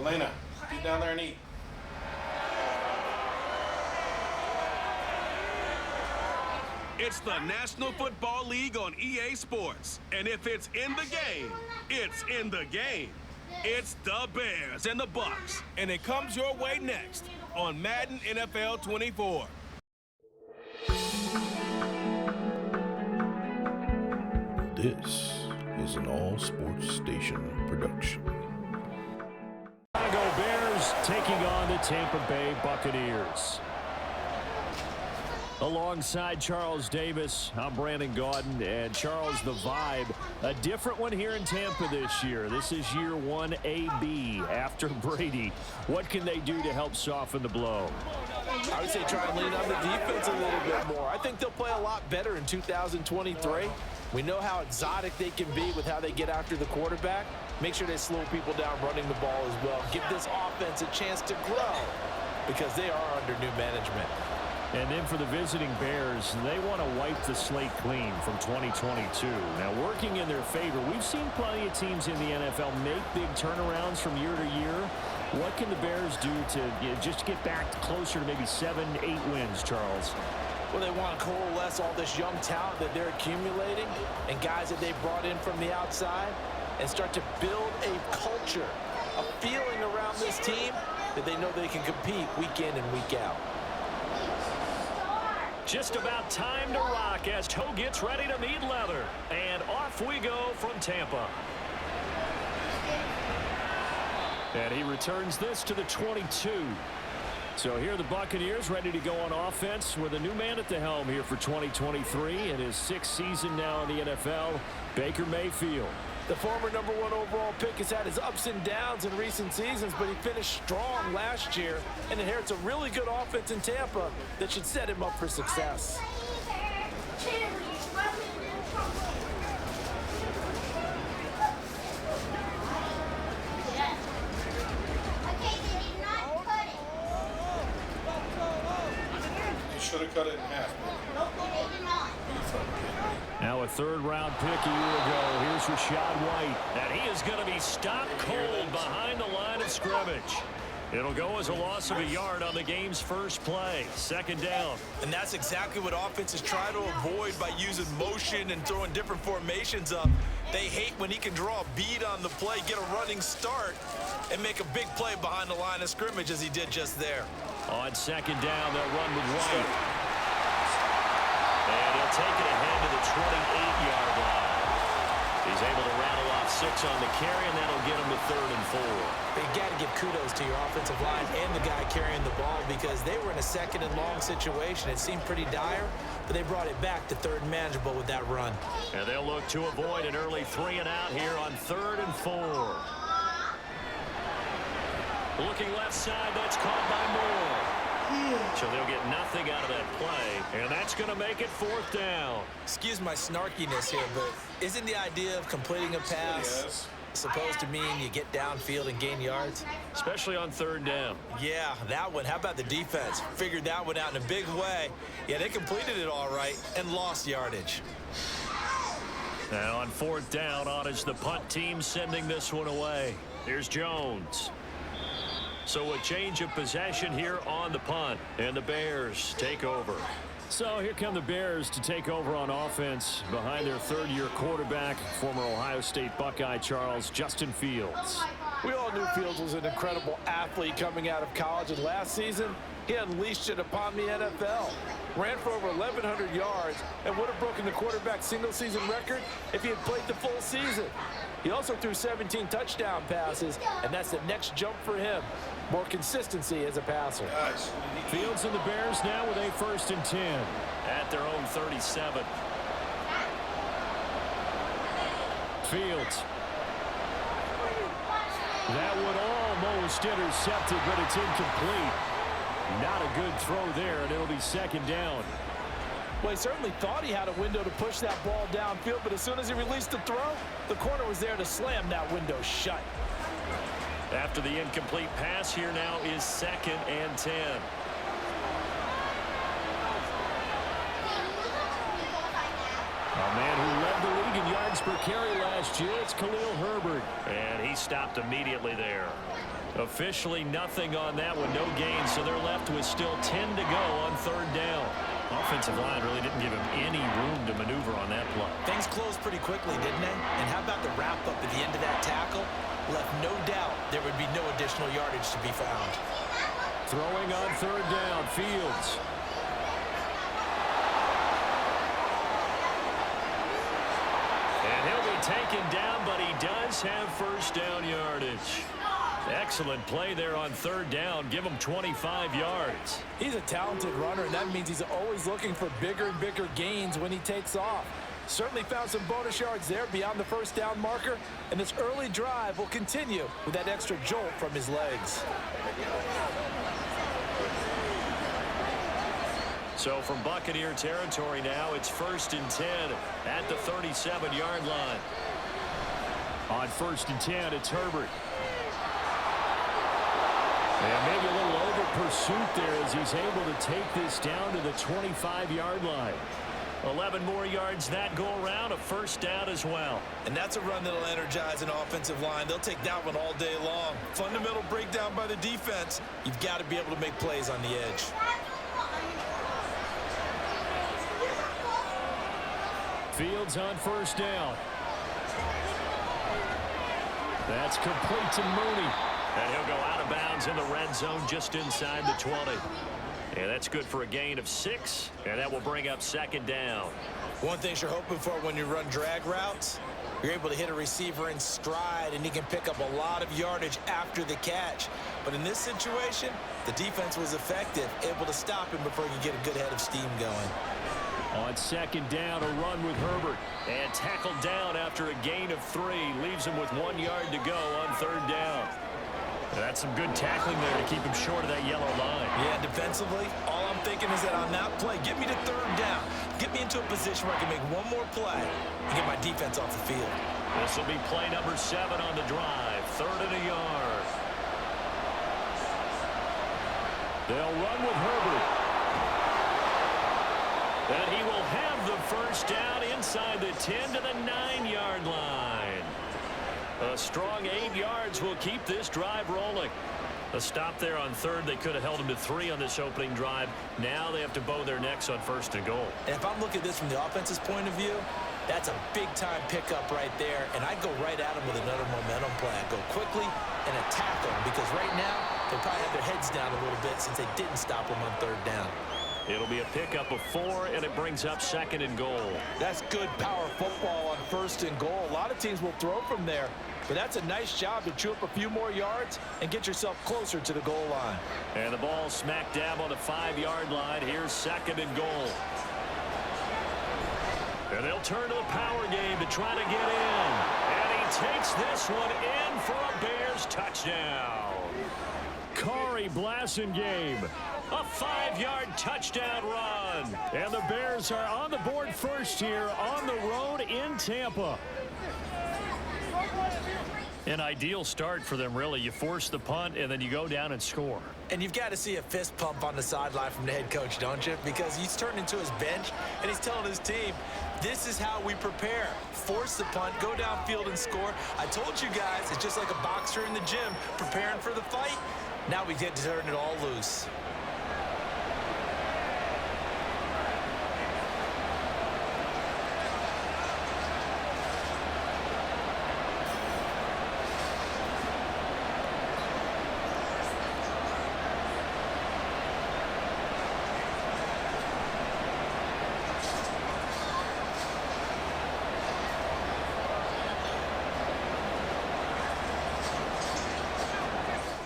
Elena, get down there and eat. It's the National Football League on EA Sports. And if it's in the game, it's in the game. It's the Bears and the Bucs. And it comes your way next on Madden NFL 24. This is an all-sports station production. Chicago Bears taking on the Tampa Bay Buccaneers. Alongside Charles Davis, I'm Brandon Gaudin, and Charles, the vibe, a different one here in Tampa this year. This is year 1 AB after Brady. What can they do to help soften the blow? I would say try and lean on the defense a little bit more. I think they'll play a lot better in 2023. We know how exotic they can be with how they get after the quarterback. Make sure they slow people down running the ball as well. Give this offense a chance to grow because they are under new management. And then for the visiting Bears, they want to wipe the slate clean from 2022. Now, working in their favor, we've seen plenty of teams in the NFL make big turnarounds from year to year. What can the Bears do to just get back closer to maybe 7, 8 wins, Charles? Well, they want to coalesce all this young talent that they're accumulating and guys that they've brought in from the outside and start to build a culture, a feeling around this team that they know they can compete week in and week out. Just about time to rock as Toe gets ready to meet leather. And off we go from Tampa. And he returns this to the 22. So here are the Buccaneers ready to go on offense with a new man at the helm here for 2023 in his 6th season now in the NFL, Baker Mayfield. The former #1 overall pick has had his ups and downs in recent seasons, but he finished strong last year and inherits a really good offense in Tampa that should set him up for success. Should have cut it in half. Now a third-round pick a year ago. Here's Rachaad White. And he is going to be stopped cold behind the line of scrimmage. It'll go as a loss of a yard on the game's first play. 2nd down. And that's exactly what offenses try to avoid by using motion and throwing different formations up. They hate when he can draw a bead on the play, get a running start, and make a big play behind the line of scrimmage as he did just there. On 2nd down, they'll run with White. And he'll take it ahead to the 28-yard line. He's able to rattle off 6 on the carry, and that'll get him to 3rd and 4. You got to give kudos to your offensive line and the guy carrying the ball because they were in a 2nd and long situation. It seemed pretty dire, but they brought it back to 3rd and manageable with that run. And they'll look to avoid an early 3 and out here on 3rd and 4. Looking left side, that's caught by Moore. So they'll get nothing out of that play, and that's going to make it 4th down. Excuse my snarkiness here, but isn't the idea of completing a pass supposed to mean you get downfield and gain yards? Especially on 3rd down. Yeah, that one. How about the defense? Figured that one out in a big way. Yeah, they completed it all right and lost yardage. Now on 4th down, on is the punt team sending this one away. Here's Jones. So a change of possession here on the punt, and the Bears take over. So here come the Bears to take over on offense behind their 3rd-year quarterback, former Ohio State Buckeye Charles Justin Fields. We all knew Fields was an incredible athlete coming out of college, and last season he unleashed it upon the NFL. Ran for over 1,100 yards and would have broken the quarterback's single-season record if he had played the full season. He also threw 17 touchdown passes, and that's the next jump for him. More consistency as a passer. Fields and the Bears now with a 1st and 10 at their own 37. Fields. That would almost intercepted, but it's incomplete. Not a good throw there, and it'll be 2nd down. Well, he certainly thought he had a window to push that ball downfield, but as soon as he released the throw, the corner was there to slam that window shut. After the incomplete pass, here now is 2nd and 10. A man who led the league in yards per carry last year. It's Khalil Herbert. And he stopped immediately there. Officially nothing on that one, no gain, so they're left with still 10 to go on third down. Offensive line really didn't give him any room to maneuver on that play. Things closed pretty quickly, didn't they? And how about the wrap-up at the end of that tackle? Left no doubt there would be no additional yardage to be found. Throwing on third down, Fields. And he'll be taken down, but he does have first down yardage. Excellent play there on third down. Give him 25 yards. He's a talented runner, and that means he's always looking for bigger and bigger gains when he takes off. Certainly found some bonus yards there beyond the first down marker, and this early drive will continue with that extra jolt from his legs. So from Buccaneer territory now, it's 1st and 10 at the 37-yard line. On 1st and 10, it's Herbert. And maybe a little over pursuit there as he's able to take this down to the 25-yard line. 11 more yards that go around, a first down as well. And that's a run that'll energize an offensive line. They'll take that one all day long. Fundamental breakdown by the defense. You've got to be able to make plays on the edge. Fields on first down. That's complete to Mooney. And he'll go out of bounds in the red zone just inside the 20. And that's good for a gain of 6. And that will bring up 2nd down. One thing you're hoping for when you run drag routes, you're able to hit a receiver in stride, and he can pick up a lot of yardage after the catch. But in this situation, the defense was effective, able to stop him before he could get a good head of steam going. On 2nd down, a run with Herbert. And tackled down after a gain of 3. Leaves him with 1 yard to go on 3rd down. That's some good tackling there to keep him short of that yellow line. Yeah, defensively, all I'm thinking is that on that play, get me to 3rd down. Get me into a position where I can make one more play and get my defense off the field. This will be play number 7 on the drive. 3rd and a yard. They'll run with Herbert. And he will have the first down inside the 10 to the 9-yard line. A strong 8 yards will keep this drive rolling. A stop there on 3rd. They could have held him to 3 on this opening drive. Now they have to bow their necks on 1st and goal. And if I'm looking at this from the offense's point of view, that's a big-time pickup right there. And I go right at him with another momentum play. I go quickly and attack them because right now they probably have their heads down a little bit since they didn't stop him on 3rd down. It'll be a pickup of 4, and it brings up 2nd and goal. That's good power football on 1st and goal. A lot of teams will throw from there, but that's a nice job to chew up a few more yards and get yourself closer to the goal line. And the ball smack dab on the 5-yard line. Here's 2nd and goal. And they'll turn to the power game to try to get in. And he takes this one in for a Bears touchdown. Corey Blasingame. A 5-yard touchdown run. And the Bears are on the board first here on the road in Tampa. An ideal start for them, really. You force the punt, and then you go down and score. And you've got to see a fist pump on the sideline from the head coach, don't you? Because he's turned into his bench, and he's telling his team, this is how we prepare. Force the punt, go downfield and score. I told you guys, it's just like a boxer in the gym preparing for the fight. Now we get to turn it all loose.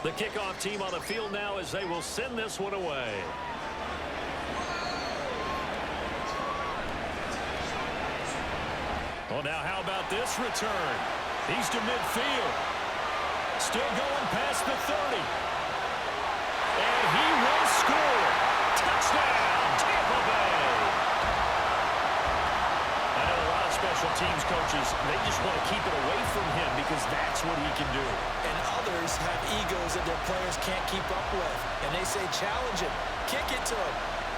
The kickoff team on the field now as they will send this one away. Well, now how about this return? He's to midfield. Still going past the 30. And he will score. Touchdown, Tampa Bay. I know a lot of special teams coaches, they just want to keep it away from him because that's what he can do. And others have egos that their players can't keep up with. And they say, challenge him. Kick it to him.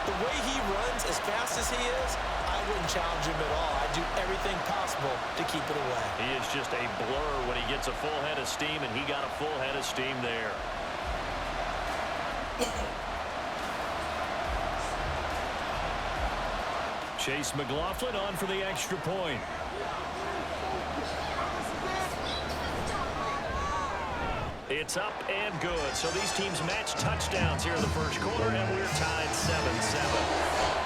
The way he runs as fast as he is, I wouldn't challenge him at all. I'd do everything possible to keep it away. He is just a blur when he gets a full head of steam, and he got a full head of steam there. Chase McLaughlin on for the extra point. It's up and good. So these teams match touchdowns here in the first quarter, and we're tied 7-7.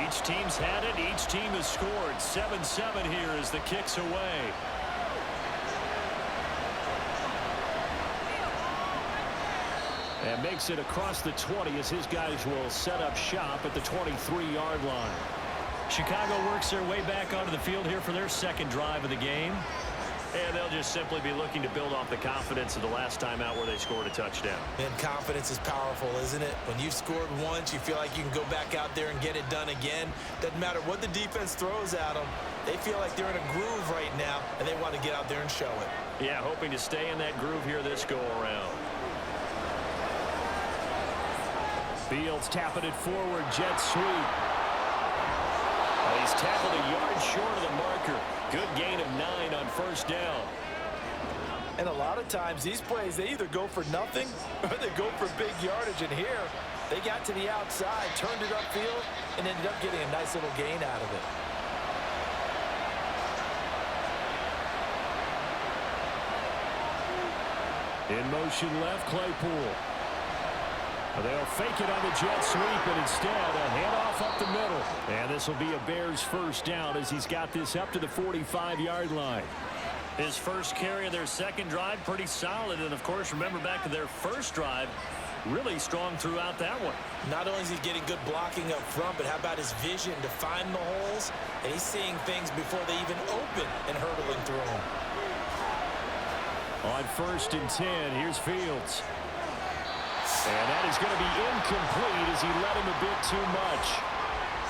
Each team's had it. Each team has scored. 7-7 here as the kick's away. And makes it across the 20 as his guys will set up shop at the 23-yard line. Chicago works their way back onto the field here for their second drive of the game. And they'll just simply be looking to build off the confidence of the last time out where they scored a touchdown. And confidence is powerful, isn't it? When you've scored once, you feel like you can go back out there and get it done again. Doesn't matter what the defense throws at them. They feel like they're in a groove right now, and they want to get out there and show it. Yeah, hoping to stay in that groove here this go-around. Fields tapping it forward, jet sweep. He's tackled a yard short of the marker. Good gain of 9 on first down. And a lot of times these plays, they either go for nothing or they go for big yardage. And here, they got to the outside, turned it upfield, and ended up getting a nice little gain out of it. In motion left, Claypool. They'll fake it on the jet sweep, and instead a handoff up the middle. And this will be a Bears first down as he's got this up to the 45-yard line. His first carry of their second drive, pretty solid. And, of course, remember back to their first drive, really strong throughout that one. Not only is he getting good blocking up front, but how about his vision to find the holes? And he's seeing things before they even open and hurdling through them. On 1st and 10, here's Fields. And that is going to be incomplete as he let him a bit too much.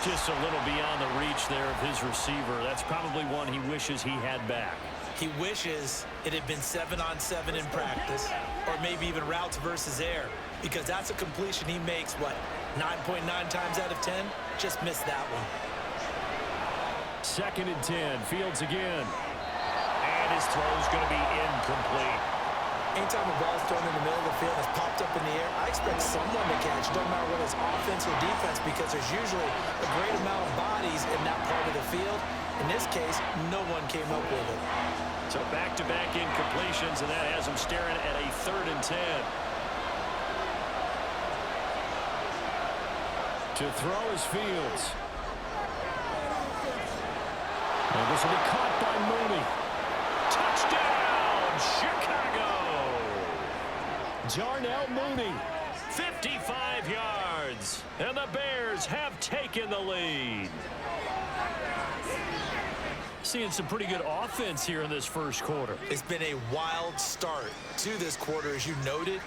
Just a little beyond the reach there of his receiver. That's probably one he wishes he had back. He wishes it had been 7-on-7 in practice, or maybe even routes versus air, because that's a completion he makes, what, 9.9 times out of 10? Just missed that one. 2nd and 10, Fields again. And his throw is going to be incomplete. Anytime a ball's thrown in the middle of the field and it's popped up in the air, I expect someone to catch. Don't matter whether it's offense or defense, because there's usually a great amount of bodies in that part of the field. In this case, no one came up with it. So back-to-back incompletions, and that has him staring at a 3rd and 10. To throw is Fields. And this will be caught by Mooney. Touchdown, Chicago! Darnell Mooney, 55 yards, and the Bears have taken the lead. Seeing some pretty good offense here in this first quarter. It's been a wild start to this quarter, as you noted,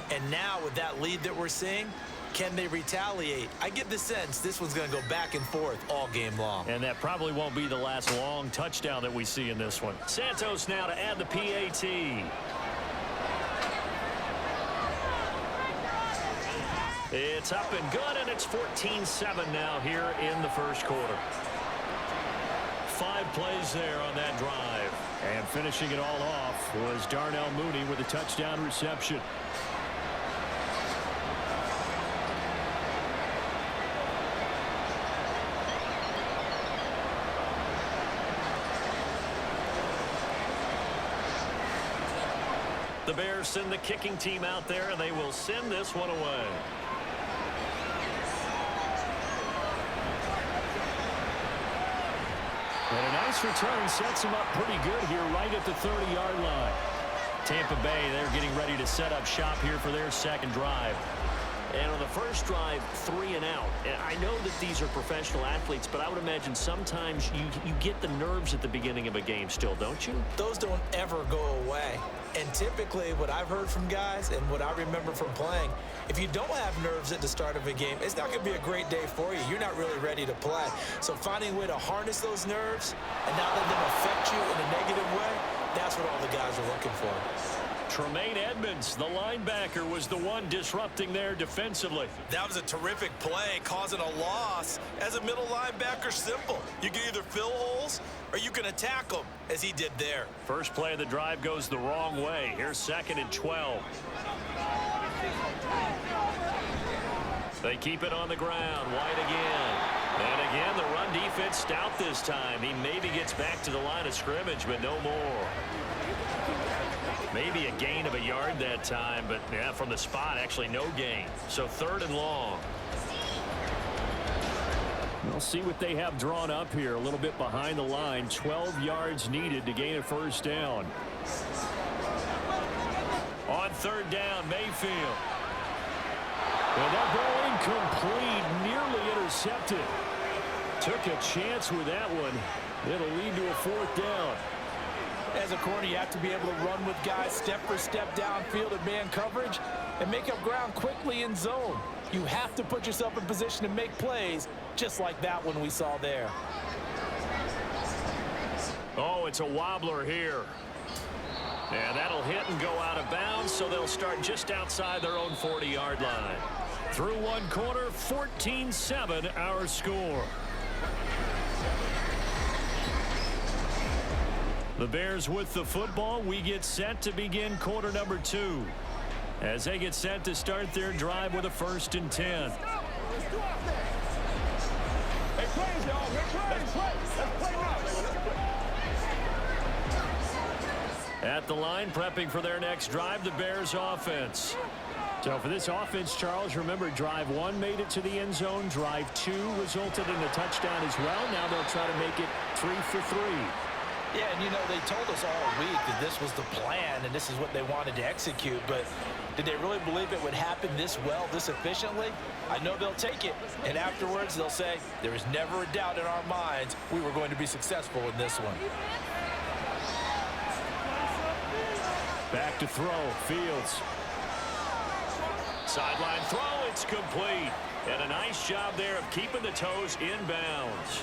and now with that lead that we're seeing, can they retaliate? I get the sense this one's going to go back and forth all game long. And that probably won't be the last long touchdown that we see in this one. Santos now to add the PAT. It's up and good, and it's 14-7 now here in the first quarter. 5 plays there on that drive. And finishing it all off was Darnell Mooney with a touchdown reception. The Bears send the kicking team out there, and they will send this one away. And a nice return sets him up pretty good here right at the 30-yard line. Tampa Bay, they're getting ready to set up shop here for their second drive. And on the first drive, 3 and out. And I know that these are professional athletes, but I would imagine sometimes you get the nerves at the beginning of a game still, don't you? Those don't ever go away. And typically what I've heard from guys and what I remember from playing, if you don't have nerves at the start of a game, it's not going to be a great day for you. You're not really ready to play. So finding a way to harness those nerves and not let them affect you in a negative way, that's what all the guys are looking for. Tremaine Edmonds, the linebacker, was the one disrupting there defensively. That was a terrific play, causing a loss. As a middle linebacker, simple. You can either fill holes or you can attack them, as he did there. First play of the drive goes the wrong way. Here's 2nd and 12. They keep it on the ground. White again. And again, the run defense stout this time. He maybe gets back to the line of scrimmage, but no more. Maybe a gain of a yard that time, but yeah, from the spot, actually no gain. So 3rd and long. We'll see what they have drawn up here. A little bit behind the line. 12 yards needed to gain a first down. On 3rd down, Mayfield. And that ball incomplete, nearly intercepted. Took a chance with that one. It'll lead to a 4th down. As a corner, you have to be able to run with guys step for step downfield in man coverage and make up ground quickly in zone. You have to put yourself in position to make plays, just like that one we saw there. Oh, it's a wobbler here. And that'll hit and go out of bounds, so they'll start just outside their own 40-yard line. Through one quarter, 14-7 our score. The Bears with the football. We get set to begin quarter number 2 as they get set to start their drive with a 1st and 10. At the line, prepping for their next drive, the Bears offense. So for this offense, Charles, remember, drive 1 made it to the end zone. Drive 2 resulted in a touchdown as well. Now they'll try to make it 3 for 3. Yeah, and you know, they told us all week that this was the plan and this is what they wanted to execute, but did they really believe it would happen this well, this efficiently? I know they'll take it, and afterwards they'll say, there was never a doubt in our minds we were going to be successful in this one. Back to throw, Fields. Sideline throw, it's complete. And a nice job there of keeping the toes inbounds.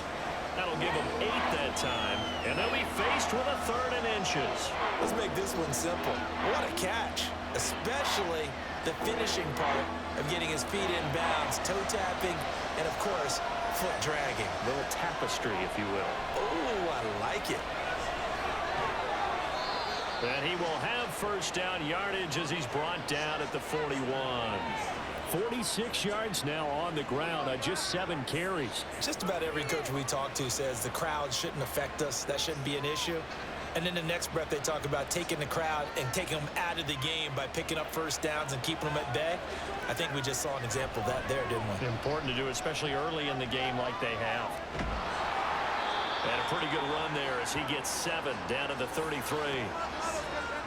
That'll give them 8 that time, and they'll be faced with a 3rd and inches. Let's make this one simple. What a catch, especially the finishing part of getting his feet in bounds, toe tapping, and of course, foot dragging. A little tapestry, if you will. Oh, I like it. And he will have first down yardage as he's brought down at the 41. 46 yards now on the ground on just 7 carries. Just about every coach we talk to says the crowd shouldn't affect us. That shouldn't be an issue. And in the next breath, they talk about taking the crowd and taking them out of the game by picking up first downs and keeping them at bay. I think we just saw an example of that there, didn't we? Important to do, especially early in the game like they have. And a pretty good run there as he gets 7 down to the 33.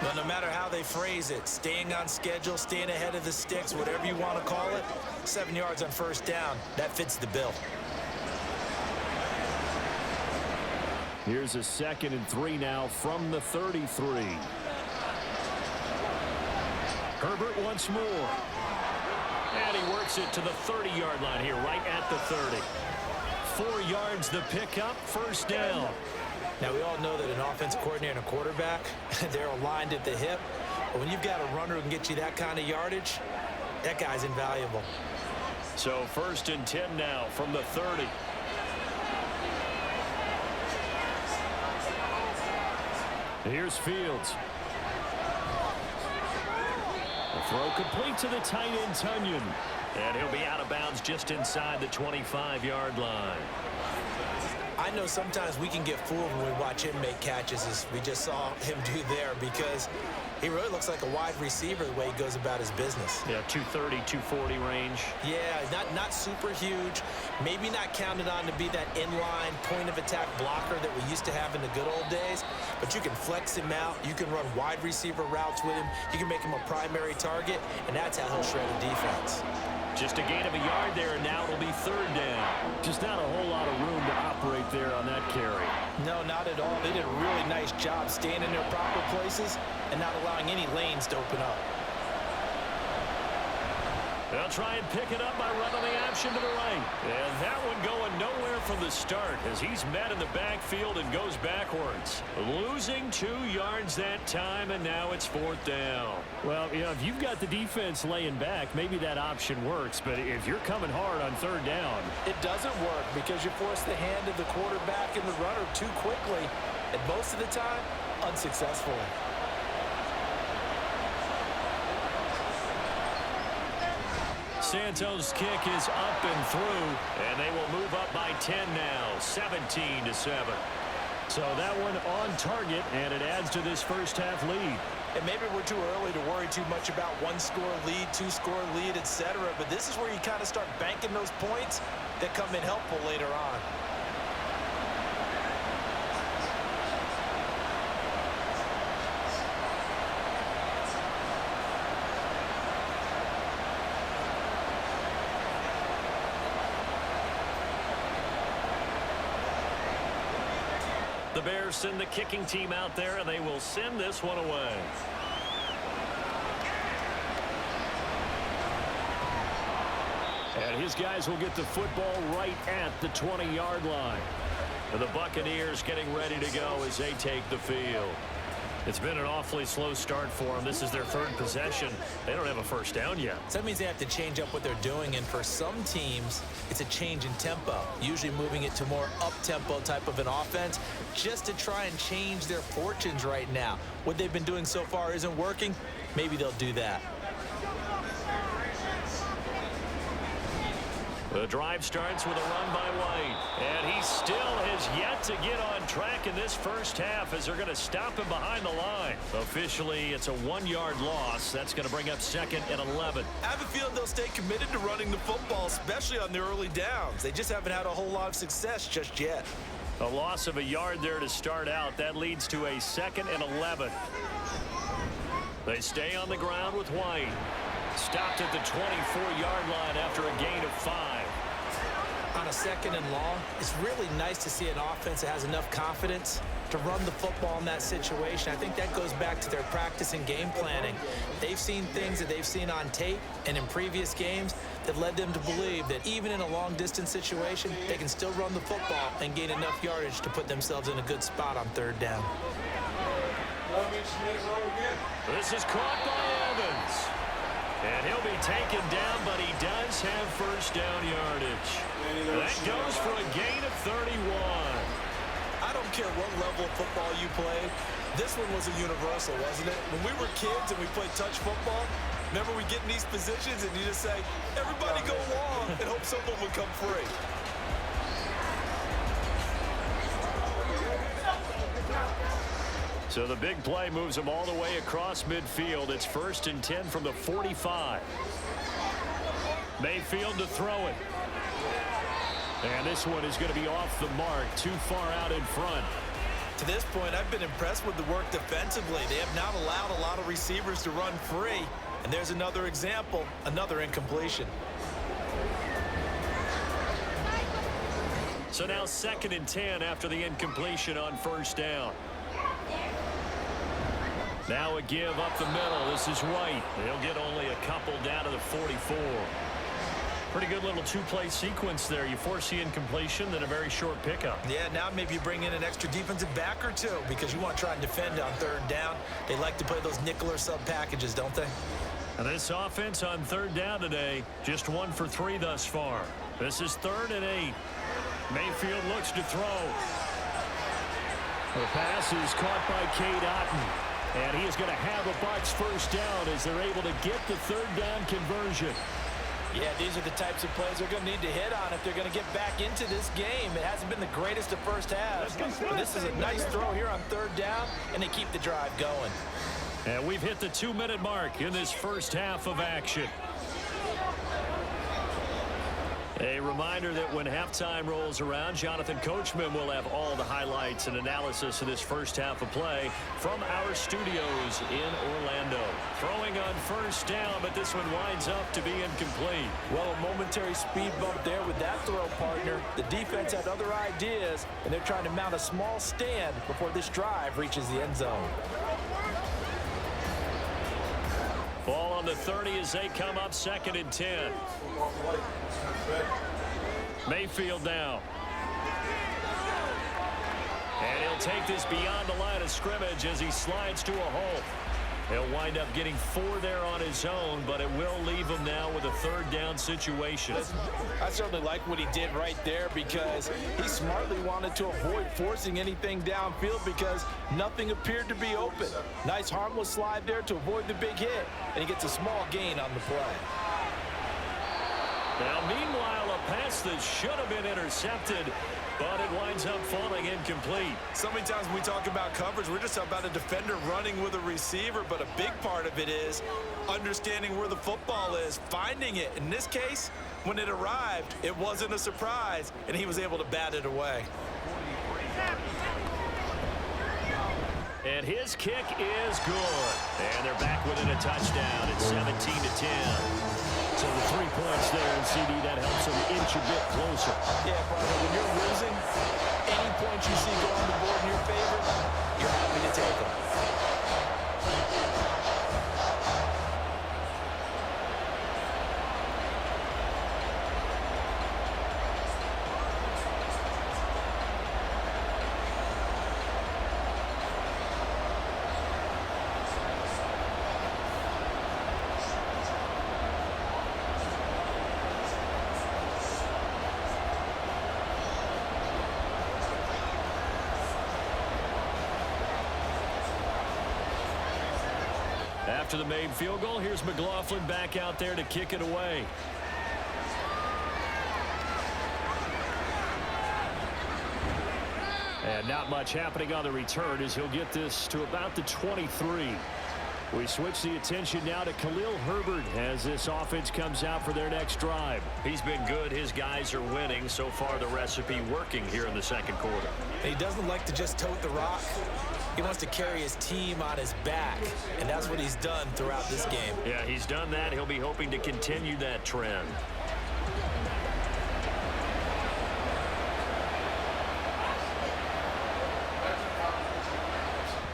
But no matter how they phrase it, staying on schedule, staying ahead of the sticks, whatever you want to call it, 7 yards on first down, that fits the bill. Here's a 2nd and 3 now from the 33. Herbert once more. And he works it to the 30-yard line here, right at the 30. 4 yards the pickup, first down. Now, we all know that an offensive coordinator and a quarterback, they're aligned at the hip. But when you've got a runner who can get you that kind of yardage, that guy's invaluable. So 1st and 10 now from the 30. Here's Fields. The throw complete to the tight end, Tunyon. And he'll be out of bounds just inside the 25-yard line. I know sometimes we can get fooled when we watch him make catches, as we just saw him do there, because he really looks like a wide receiver the way he goes about his business. Yeah, 230, 240 range. Yeah, not super huge. Maybe not counted on to be that inline point-of-attack blocker that we used to have in the good old days, but you can flex him out. You can run wide receiver routes with him. You can make him a primary target, and that's how he'll shred a defense. Just a gain of a yard there, and now it'll be third down. Just not a whole lot of room to operate there on that carry. No, not at all. They did a really nice job staying in their proper places and not allowing any lanes to open up. They'll try and pick it up by running the option to the right. And that one going nowhere from the start as he's met in the backfield and goes backwards. Losing 2 yards that time, and now it's fourth down. Well, you know, if you've got the defense laying back, maybe that option works. But if you're coming hard on third down, it doesn't work because you force the hand of the quarterback and the runner too quickly, and most of the time, unsuccessfully. Santos' kick is up and through, and they will move up by 10 now, 17-7. So that one on target, and it adds to this first half lead. And maybe we're too early to worry too much about 1-score lead, 2-score lead, etc. But this is where you kind of start banking those points that come in helpful later on. The Bears send the kicking team out there, and they will send this one away. And his guys will get the football right at the 20-yard line. And the Buccaneers getting ready to go as they take the field. It's been an awfully slow start for them. This is their third possession. They don't have a first down yet. So that means they have to change up what they're doing, and for some teams, it's a change in tempo, usually moving it to more up-tempo type of an offense just to try and change their fortunes right now. What they've been doing so far isn't working. Maybe they'll do that. The drive starts with a run by White. And he still has yet to get on track in this first half as they're going to stop him behind the line. Officially, it's a 1-yard loss. That's going to bring up 2nd and 11. I have a feeling they'll stay committed to running the football, especially on the early downs. They just haven't had a whole lot of success just yet. A loss of a yard there to start out. That leads to a 2nd and 11. They stay on the ground with White. Stopped at the 24-yard line after a gain of 5. On a 2nd and long, it's really nice to see an offense that has enough confidence to run the football in that situation. I think that goes back to their practice and game planning. They've seen things that they've seen on tape and in previous games that led them to believe that even in a long-distance situation, they can still run the football and gain enough yardage to put themselves in a good spot on third down. This is caught by Evans. And he'll be taken down, but he does have first down yardage. That goes for a gain of 31. I don't care what level of football you played. This one was a universal, wasn't it? When we were kids and we played touch football, remember we get in these positions and you just say, everybody go long and hope someone would come free. So the big play moves them all the way across midfield. It's 1st and 10 from the 45. Mayfield to throw it. And this one is going to be off the mark, too far out in front. To this point, I've been impressed with the work defensively. They have not allowed a lot of receivers to run free. And there's another example, another incompletion. So now 2nd and 10 after the incompletion on first down. Now a give up the middle. This is White. They'll get only a couple down to the 44. Pretty good little two-play sequence there. You force the incompletion, then a very short pickup. Yeah, now maybe you bring in an extra defensive back or two because you want to try and defend on third down. They like to play those nickel or sub packages, don't they? And this offense on third down today, just 1 for 3 thus far. This is 3rd and 8. Mayfield looks to throw. The pass is caught by Cade Otton. And he is going to have a Bucs first down as they're able to get the third down conversion. Yeah, these are the types of plays they're going to need to hit on if they're going to get back into this game. It hasn't been the greatest of first halves, but this is a nice throw here on third down, and they keep the drive going. And we've hit the 2-minute mark in this first half of action. A reminder that when halftime rolls around, Jonathan Coachman will have all the highlights and analysis of this first half of play from our studios in Orlando. Throwing on first down, but this one winds up to be incomplete. Well, a momentary speed bump there with that throw, partner. The defense had other ideas, and they're trying to mount a small stand before this drive reaches the end zone. Ball on the 30 as they come up 2nd and 10. Mayfield now. And he'll take this beyond the line of scrimmage as he slides to a hole. He'll wind up getting 4 there on his own, but it will leave him now with a 3rd down situation. I certainly like what he did right there because he smartly wanted to avoid forcing anything downfield because nothing appeared to be open. Nice harmless slide there to avoid the big hit, and he gets a small gain on the play. Now, meanwhile, a pass that should have been intercepted, but it winds up falling incomplete. So many times when we talk about coverage, we're just about a defender running with a receiver, but a big part of it is understanding where the football is, finding it. In this case, when it arrived, it wasn't a surprise, and he was able to bat it away. And his kick is good. And they're back within a touchdown. It's 17-10. So the 3 points there, and CD, that helps them inch a bit closer. Yeah, brother, when you're losing, any points you see go on the board in your favor, you're happy to take them. After the made field goal, here's McLaughlin back out there to kick it away. And not much happening on the return as he'll get this to about the 23. We switch the attention now to Khalil Herbert as this offense comes out for their next drive. He's been good. His guys are winning. So far, the recipe working here in the 2nd quarter. He doesn't like to just tote the rock. He wants to carry his team on his back, and that's what he's done throughout this game. Yeah, he's done that. He'll be hoping to continue that trend.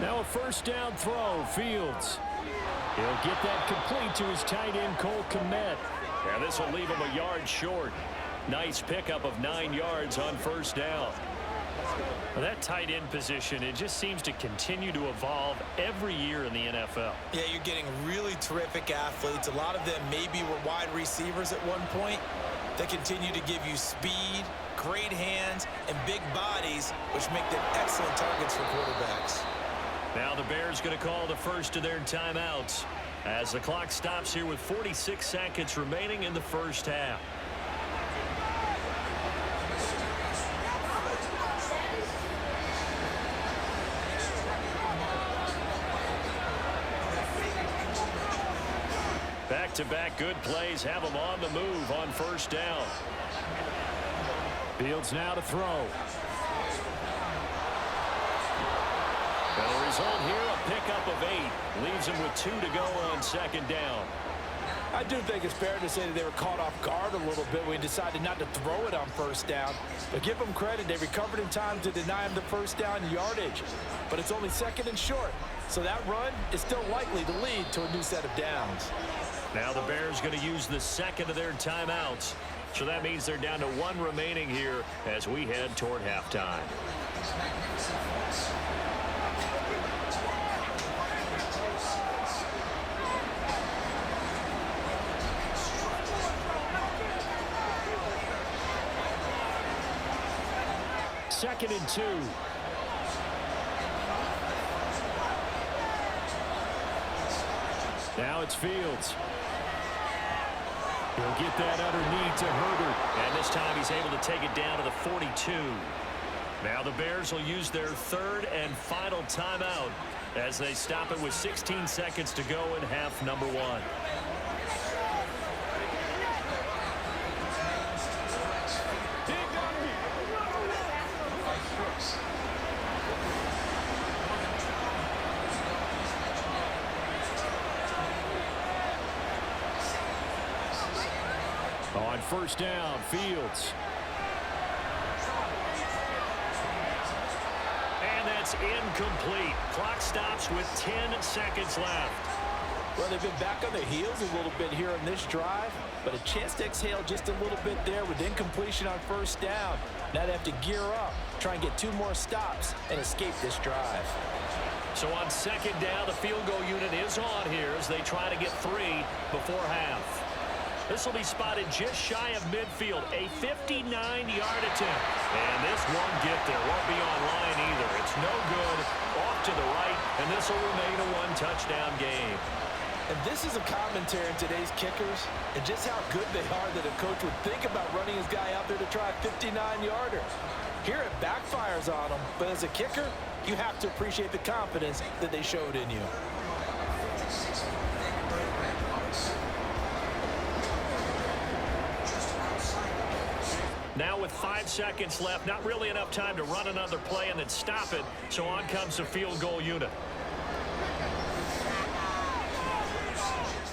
Now a 1st down throw, Fields. He'll get that complete to his tight end, Cole Kmet. And this will leave him a yard short. Nice pickup of 9 yards on 1st down. Well, that tight end position, it just seems to continue to evolve every year in the NFL. Yeah, you're getting really terrific athletes. A lot of them maybe were wide receivers at one point. They continue to give you speed, great hands, and big bodies, which make them excellent targets for quarterbacks. Now the Bears going to call the first of their timeouts as the clock stops here with 46 seconds remaining in the first half. Back-to-back good plays have them on the move on 1st down. Fields now to throw. And the result here, a pickup of 8. Leaves him with 2 to go on 2nd down. I do think it's fair to say that they were caught off guard a little bit when he decided not to throw it on 1st down. But give them credit, they recovered in time to deny him the 1st down yardage. But it's only 2nd and short, so that run is still likely to lead to a new set of downs. Now the Bears going to use the 2nd of their timeouts. So that means they're down to 1 remaining here as we head toward halftime. Second and 2. Now it's Fields. He'll get that underneath to Herbert. And this time he's able to take it down to the 42. Now the Bears will use their 3rd and final timeout as they stop it with 16 seconds to go in half number 1. On first down, Fields. And that's incomplete. Clock stops with 10 seconds left. Well, they've been back on their heels a little bit here in this drive, but a chance to exhale just a little bit there with incompletion on first down. Now they have to gear up, try and get 2 more stops, and escape this drive. So on second down, the field goal unit is on here as they try to get 3 before half. This will be spotted just shy of midfield, a 59-yard attempt. And this won't get there, won't be online either. It's no good, off to the right, and this will remain a 1-touchdown game. And this is a commentary on today's kickers and just how good they are that a coach would think about running his guy out there to try a 59-yarder. Here it backfires on him, but as a kicker, you have to appreciate the confidence that they showed in you. Now with 5 seconds left, not really enough time to run another play and then stop it, so on comes the field goal unit.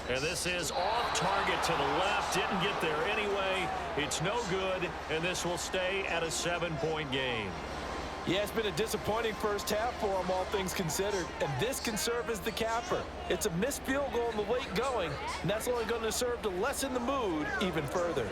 And this is off target to the left. Didn't get there anyway. It's no good, and this will stay at a 7-point game. Yeah, it's been a disappointing first half for them, all things considered. And this can serve as the capper. It's a missed field goal in the late going, and that's only going to serve to lessen the mood even further.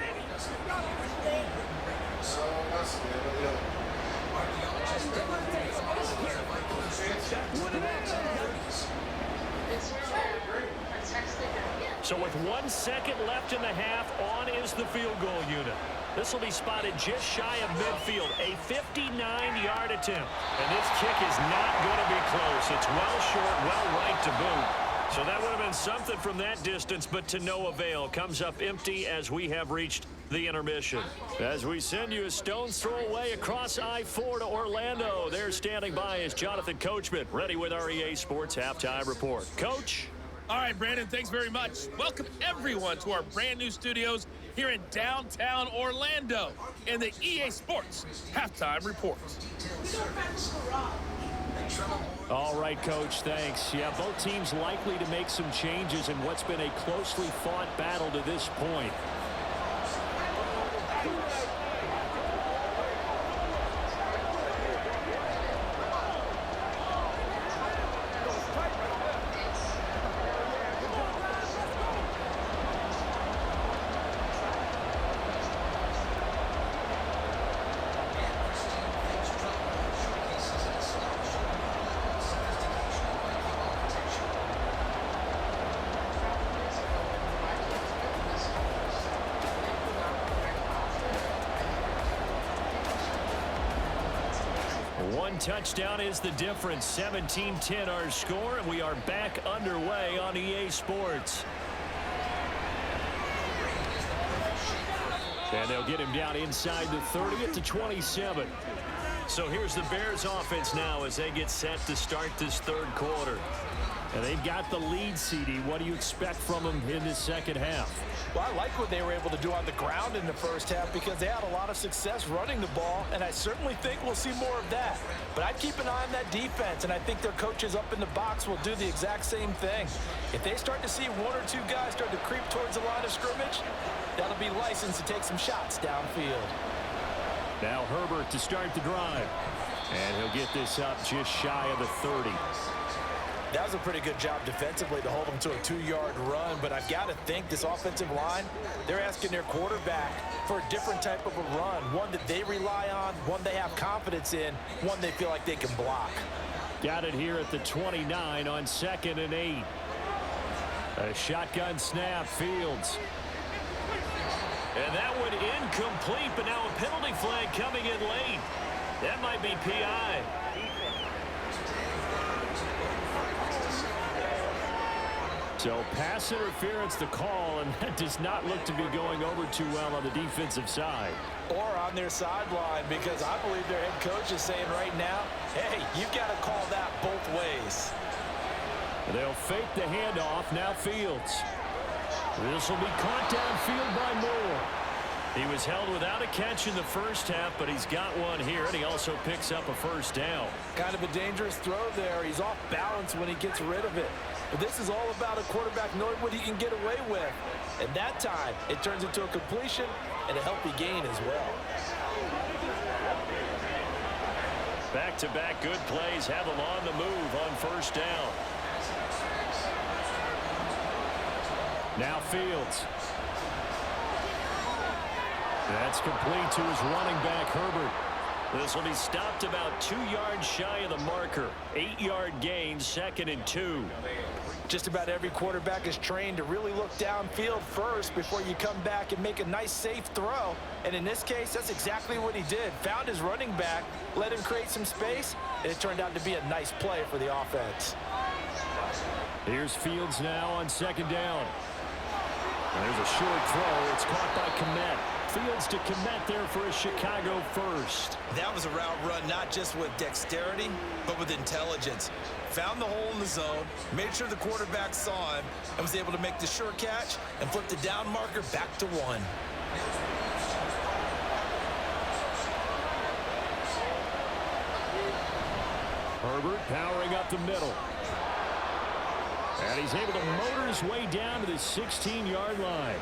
So with 1 second left in the half, on is the field goal unit. This will be spotted just shy of midfield, a 59-yard attempt. And this kick is not going to be close. It's well short, well right to boot. So that would have been something from that distance, but to no avail. Comes up empty as we have reached the intermission. As we send you a stone's throw away across I-4 to Orlando. There standing by is Jonathan Coachman, ready with our EA Sports Halftime Report. Coach? All right, Brandon, thanks very much. Welcome, everyone, to our brand-new studios here in downtown Orlando in the EA Sports Halftime Report. All right, Coach, thanks. Yeah, both teams likely to make some changes in what's been a closely fought battle to this point. One touchdown is the difference. 17-10 our score, and we are back underway on EA Sports. And they'll get him down inside the 30 at the 27. So here's the Bears offense now as they get set to start this third quarter. And they've got the lead, CD. What do you expect from them in this second half? Well, I like what they were able to do on the ground in the first half because they had a lot of success running the ball, and I certainly think we'll see more of that. But I'd keep an eye on that defense, and I think their coaches up in the box will do the exact same thing. If they start to see 1 or 2 guys start to creep towards the line of scrimmage, that'll be licensed to take some shots downfield. Now Herbert to start the drive. And he'll get this up just shy of the 30. That was a pretty good job defensively to hold them to a 2-yard run, but I've got to think this offensive line, they're asking their quarterback for a different type of a run, one that they rely on, one they have confidence in, one they feel like they can block. Got it here at the 29 on 2nd and 8. A shotgun snap, Fields. And that one incomplete, but now a penalty flag coming in late. That might be PI. So pass interference the call, and that does not look to be going over too well on the defensive side. Or on their sideline, because I believe their head coach is saying right now, hey, you've got to call that both ways. They'll fake the handoff, now Fields. This will be caught downfield by Moore. He was held without a catch in the first half, but he's got one here, and he also picks up a first down. Kind of a dangerous throw there. He's off balance when he gets rid of it. But this is all about a quarterback knowing what he can get away with. And that time, it turns into a completion and a healthy gain as well. Back-to-back good plays have him on the move on first down. Now Fields. That's complete to his running back, Herbert. This will be stopped about 2 yards shy of the marker. 8-yard gain, 2nd and 2. Just about every quarterback is trained to really look downfield first before you come back and make a nice, safe throw. And in this case, that's exactly what he did. Found his running back, let him create some space, and it turned out to be a nice play for the offense. Here's Fields now on 2nd down. There's a short throw. It's caught by Kmet. Fields to Kmet there for a Chicago first. That was a route run not just with dexterity, but with intelligence. Found the hole in the zone, made sure the quarterback saw him, and was able to make the sure catch and flip the down marker back to 1. Herbert powering up the middle. And he's able to motor his way down to the 16-yard line.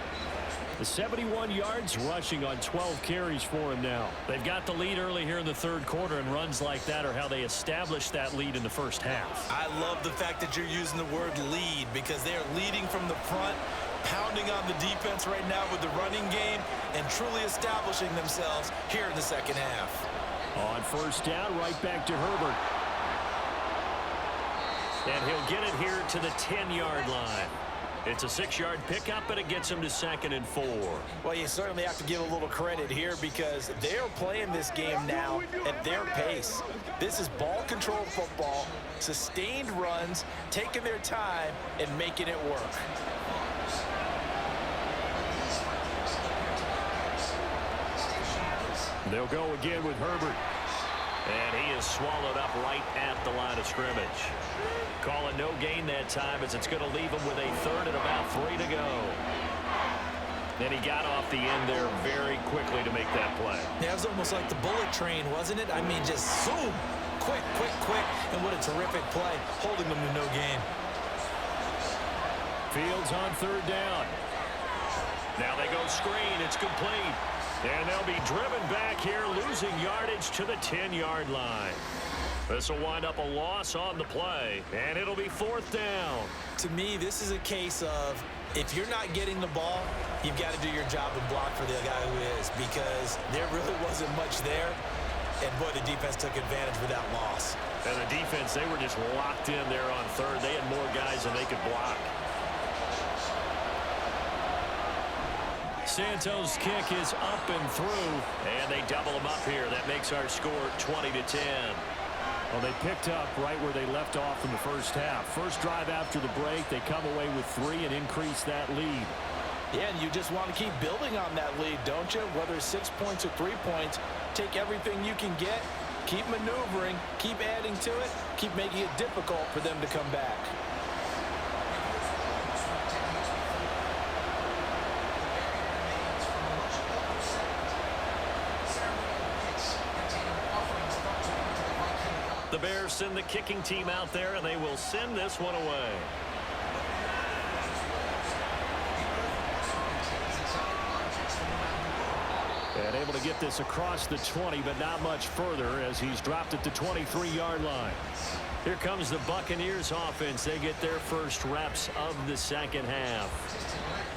The 71 yards rushing on 12 carries for him now. They've got the lead early here in the third quarter, and runs like that are how they established that lead in the first half. I love the fact that you're using the word lead because they are leading from the front, pounding on the defense right now with the running game, and truly establishing themselves here in the second half. On first down, right back to Herbert. And he'll get it here to the 10-yard line. It's a 6-yard pickup, and it gets him to 2nd and 4. Well, you certainly have to give a little credit here because they are playing this game now at their pace. This is ball control football, sustained runs, taking their time, and making it work. They'll go again with Herbert. And he is swallowed up right at the line of scrimmage. Calling no gain that time as it's going to leave him with a 3rd and about 3 to go. And he got off the end there very quickly to make that play. Yeah, it was almost like the bullet train, wasn't it? I mean, just zoom, quick, quick, quick, and what a terrific play, holding them to no gain. Fields on 3rd down. Now they go screen. It's complete. And they'll be driven back here, losing yardage to the 10-yard line. This will wind up a loss on the play, and it'll be 4th down. To me, this is a case of if you're not getting the ball, you've got to do your job and block for the guy who is, because there really wasn't much there. And, boy, the defense took advantage with that loss. And the defense, they were just locked in there on 3rd. They had more guys than they could block. Santos' kick is up and through. And they double them up here. That makes our score 20-10. Well, they picked up right where they left off in the first half. First drive after the break, they come away with 3 and increase that lead. Yeah, and you just want to keep building on that lead, don't you? Whether it's 6 points or 3 points, take everything you can get, keep maneuvering, keep adding to it, keep making it difficult for them to come back. The Bears send the kicking team out there, and they will send this one away. And able to get this across the 20, but not much further as he's dropped at the 23-yard line. Here comes the Buccaneers offense. They get their first reps of the second half.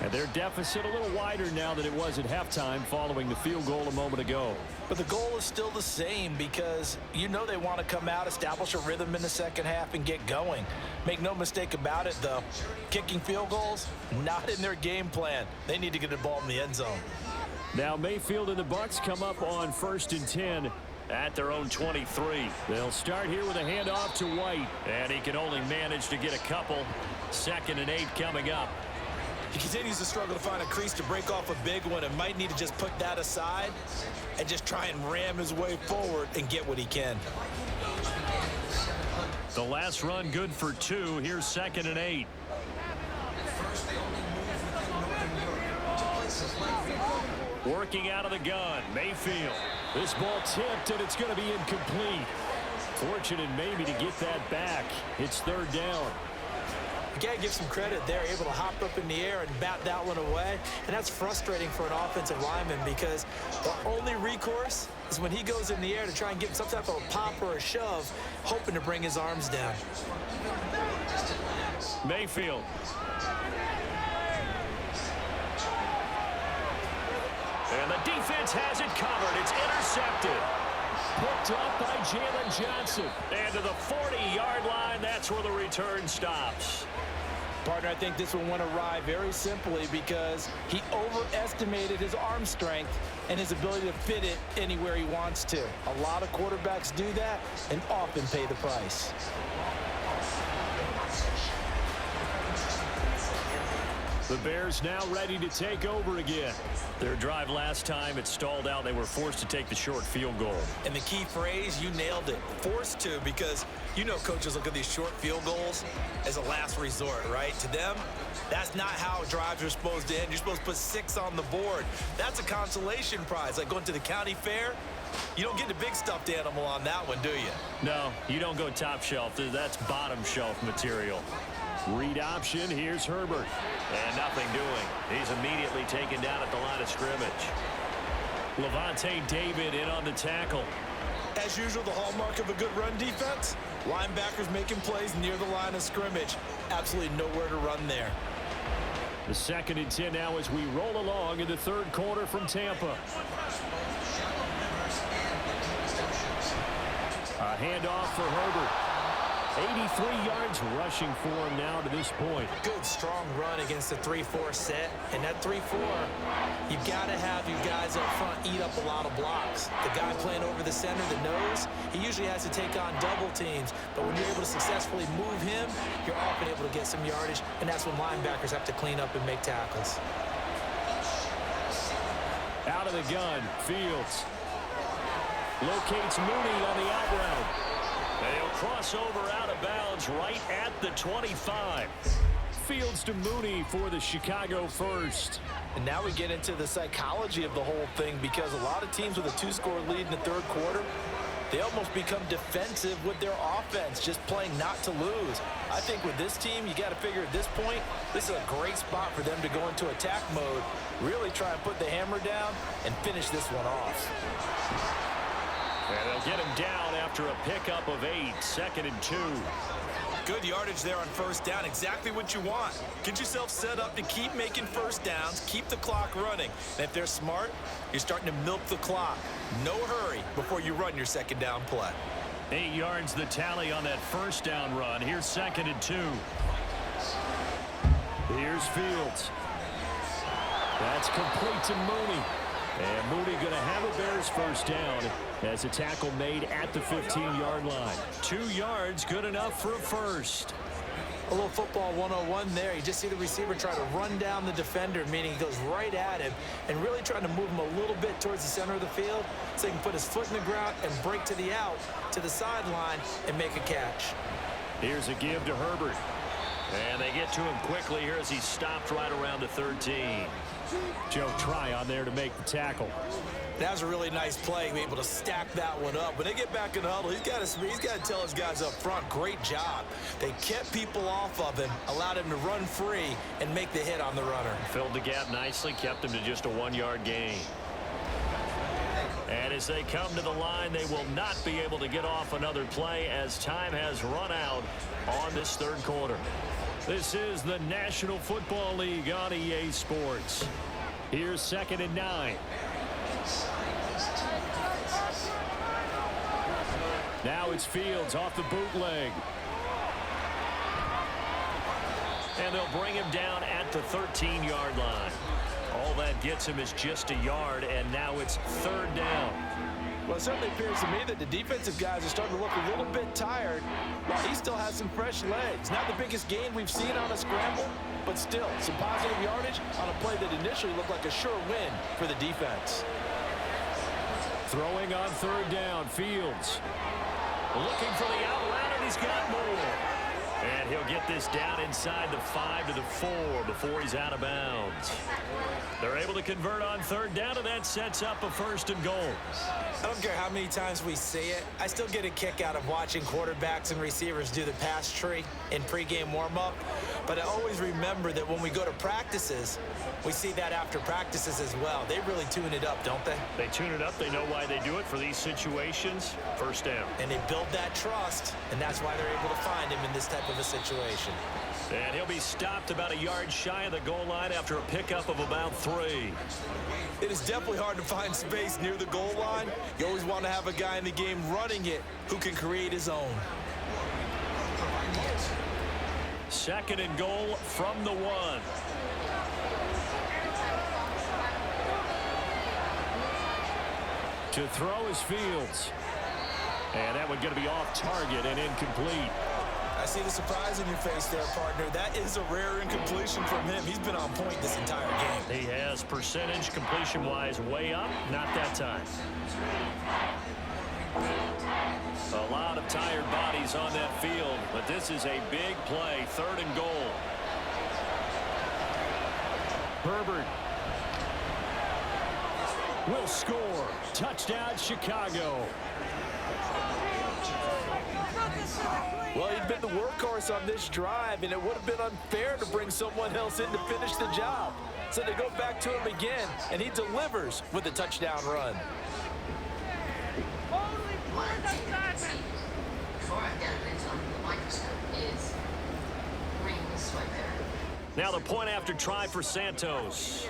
And their deficit a little wider now than it was at halftime following the field goal a moment ago. But the goal is still the same because you know they want to come out, establish a rhythm in the second half, and get going. Make no mistake about it, though. Kicking field goals, not in their game plan. They need to get the ball in the end zone. Now Mayfield and the Bucs come up on 1st and 10 at their own 23. They'll start here with a handoff to White. And he can only manage to get a couple. 2nd and 8 coming up. He continues to struggle to find a crease to break off a big one and might need to just put that aside and just try and ram his way forward and get what he can. The last run good for 2. Here's 2nd and 8. Working out of the gun, Mayfield. This ball tipped, and it's going to be incomplete. Fortunate maybe to get that back. It's third down. You got to give some credit there, able to hop up in the air and bat that one away. And that's frustrating for an offensive lineman because the only recourse is when he goes in the air to try and get some type of a pop or a shove, hoping to bring his arms down. Mayfield. And the defense has it covered. It's intercepted. Picked up by Jalen Johnson. And to the 40-yard line, that's where the return stops. Partner, I think this one went awry very simply because he overestimated his arm strength and his ability to fit it anywhere he wants to. A lot of quarterbacks do that and often pay the price. The Bears now ready to take over again. Their drive last time, it stalled out. They were forced to take the short field goal. And the key phrase, you nailed it, forced to, because you know coaches look at these short field goals as a last resort, right? To them, that's not how drives are supposed to end. You're supposed to put 6 on the board. That's a consolation prize, like going to the county fair. You don't get the big stuffed animal on that one, do you? No, you don't go top shelf. That's bottom shelf material. Read option, here's Herbert. And nothing doing. He's immediately taken down at the line of scrimmage. Levante David in on the tackle. As usual, the hallmark of a good run defense, linebackers making plays near the line of scrimmage. Absolutely nowhere to run there. The 2nd and 10 now as we roll along in the third quarter from Tampa. A handoff for Herbert. 83 yards rushing for him now to this point. Good, strong run against the 3-4 set. And that 3-4, you've got to have your guys up front eat up a lot of blocks. The guy playing over the center, the nose, he usually has to take on double teams. But when you're able to successfully move him, you're often able to get some yardage. And that's when linebackers have to clean up and make tackles. Out of the gun, Fields. Locates Mooney on the out route. They'll cross over out of bounds right at the 25. Fields to Mooney for the Chicago first. And now we get into the psychology of the whole thing because a lot of teams with a 2-score lead in the third quarter, they almost become defensive with their offense, just playing not to lose. I think with this team, you got to figure at this point, this is a great spot for them to go into attack mode, really try and put the hammer down and finish this one off. And they'll get him down after a pickup of 8, 2nd and 2. Good yardage there on first down, exactly what you want. Get yourself set up to keep making first downs, keep the clock running. And if they're smart, you're starting to milk the clock. No hurry before you run your second down play. 8 yards the tally on that first down run. Here's 2nd and 2. Here's Fields. That's complete to Mooney. And Mooney going to have a Bears first down as a tackle made at the 15-yard line. 2 yards, good enough for a first. A little football 101 there. You just see the receiver try to run down the defender, meaning he goes right at him and really trying to move him a little bit towards the center of the field so he can put his foot in the ground and break to the out, to the sideline, and make a catch. Here's a give to Herbert. And they get to him quickly here as he stopped right around the 13. Joe Tryon there to make the tackle. That was a really nice play, be able to stack that one up. When they get back in the huddle, he's got to tell his guys up front, great job. They kept people off of him, allowed him to run free and make the hit on the runner. Filled the gap nicely, kept him to just a 1-yard gain. And as they come to the line, they will not be able to get off another play as time has run out on this third quarter. This is the National Football League on EA Sports. Here's 2nd and 9. Now it's Fields off the bootleg. And they'll bring him down at the 13-yard line. All that gets him is just a yard, and now it's third down. Well, it certainly appears to me that the defensive guys are starting to look a little bit tired while he still has some fresh legs. Not the biggest gain we've seen on a scramble, but still some positive yardage on a play that initially looked like a sure win for the defense. Throwing on third down, Fields. Looking for the out route, and he's got more. And he'll get this down inside the 5 to the 4 before he's out of bounds. They're able to convert on third down, and that sets up a 1st and goal. I don't care how many times we see it. I still get a kick out of watching quarterbacks and receivers do the pass tree in pregame warm-up. But I always remember that when we go to practices, we see that after practices as well. They really tune it up, don't they? They tune it up. They know why they do it for these situations. 1st down. And they build that trust, and that's why they're able to find him in this type of a situation. And he'll be stopped about a yard shy of the goal line after a pickup of about 3. It is definitely hard to find space near the goal line. You always want to have a guy in the game running it who can create his own. 2nd and goal from the 1. To throw is Fields. And that one going to be off target and incomplete. I see the surprise in your face there, partner. That is a rare incompletion from him. He's been on point this entire game. He has percentage completion-wise way up. Not that time. A lot of tired bodies on that field, but this is a big play. 3rd and goal. Herbert will score. Touchdown, Chicago. Well, he'd been the workhorse on this drive, and it would have been unfair to bring someone else in to finish the job. So they go back to him again, and he delivers with a touchdown run. Now the point after try for Santos.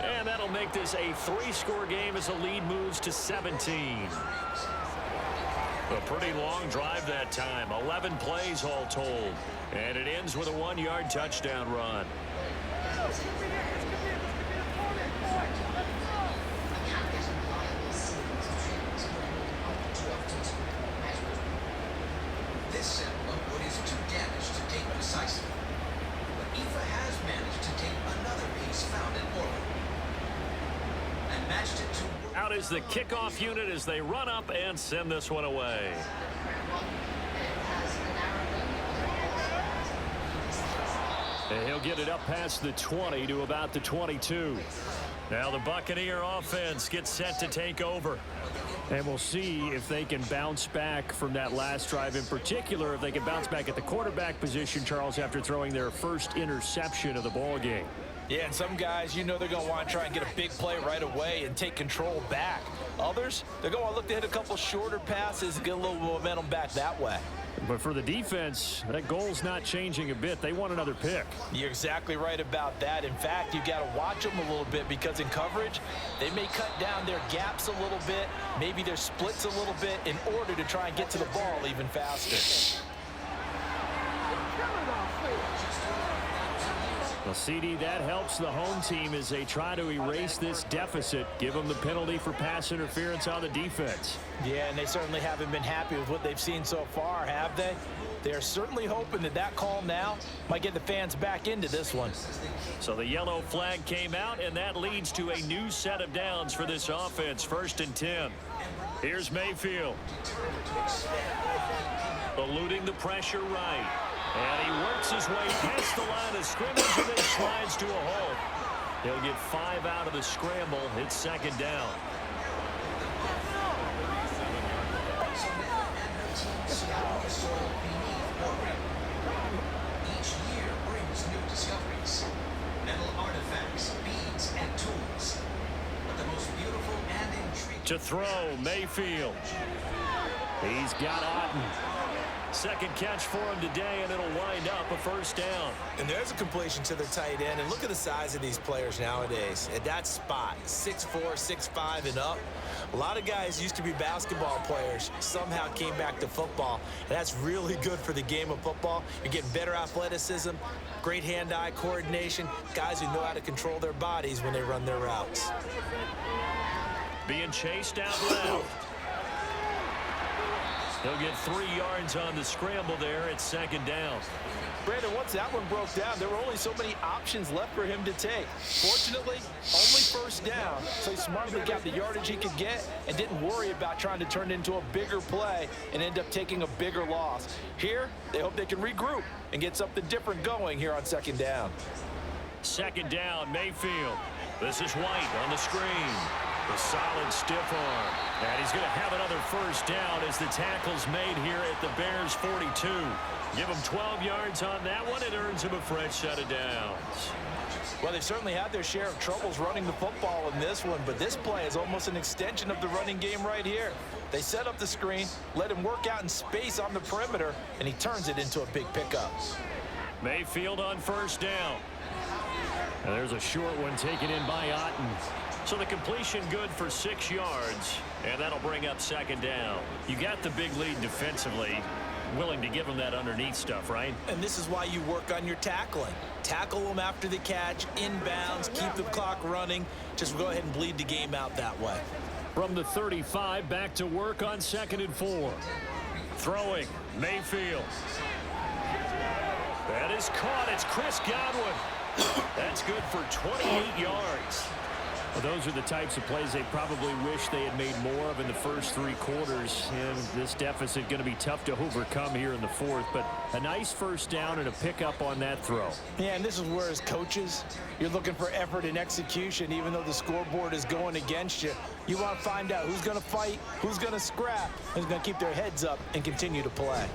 And that'll make this a 3-score game as the lead moves to 17. A pretty long drive that time. 11 plays all told. And it ends with a 1-yard touchdown run. This sample of wood is too damaged to date precisely. But Aoife has managed to take another piece found in orbit and matched it to... Out is the kickoff unit as they run up and send this one away. And he'll get it up past the 20 to about the 22. Now the Buccaneer offense gets set to take over. And we'll see if they can bounce back from that last drive, in particular if they can bounce back at the quarterback position, Charles, after throwing their first interception of the ball game. Yeah, and some guys, you know they're going to want to try and get a big play right away and take control back. Others, they're going to want to look to hit a couple shorter passes and get a little momentum back that way. But for the defense, that goal's not changing a bit. They want another pick. You're exactly right about that. In fact, you've got to watch them a little bit because in coverage, they may cut down their gaps a little bit, maybe their splits a little bit in order to try and get to the ball even faster. Well, CD, that helps the home team as they try to erase this deficit, give them the penalty for pass interference on the defense. Yeah, and they certainly haven't been happy with what they've seen so far, have they? They're certainly hoping that that call now might get the fans back into this one. So the yellow flag came out, and that leads to a new set of downs for this offense. 1st and 10. Here's Mayfield. Eluding the pressure right. And he works his way past the line of scrimmage and then slides to a halt. He'll get 5 out of the scramble. It's 2nd down. Each year brings new discoveries, metal artifacts, beads, and tools. But the most beautiful and intriguing... To throw, Mayfield. He's got Otten. 2nd catch for him today, and it'll wind up a 1st down. And there's a completion to the tight end. And look at the size of these players nowadays. At that spot, 6'4", 6'5", and up. A lot of guys used to be basketball players, somehow came back to football. And that's really good for the game of football. You're getting better athleticism, great hand-eye coordination, guys who know how to control their bodies when they run their routes. Being chased out left. He'll get 3 yards on the scramble there at 2nd down. Brandon, once that one broke down, there were only so many options left for him to take. Fortunately, only 1st down, so he smartly got the yardage he could get and didn't worry about trying to turn it into a bigger play and end up taking a bigger loss. Here, they hope they can regroup and get something different going here on 2nd down. 2nd down, Mayfield. This is White on the screen. The solid stiff arm. And he's going to have another 1st down as the tackle's made here at the Bears 42. Give him 12 yards on that one. It earns him a fresh set of downs. Well, they've certainly had their share of troubles running the football in this one, but this play is almost an extension of the running game right here. They set up the screen, let him work out in space on the perimeter, and he turns it into a big pickup. Mayfield on 1st down. And there's a short one taken in by Otten. So the completion good for 6 yards, and that'll bring up 2nd down. You got the big lead defensively. Willing to give him that underneath stuff, right? And this is why you work on your tackling. Tackle them after the catch, inbounds, keep the clock running. Just go ahead and bleed the game out that way. From the 35, back to work on 2nd and 4. Throwing, Mayfield. That is caught. It's Chris Godwin. That's good for 28 yards. Well, those are the types of plays they probably wish they had made more of in the first 3 quarters. And this deficit going to be tough to overcome here in the 4th. But a nice 1st down and a pickup on that throw. Yeah, and this is where, as coaches, you're looking for effort and execution. Even though the scoreboard is going against you, you want to find out who's going to fight, who's going to scrap, who's going to keep their heads up and continue to play.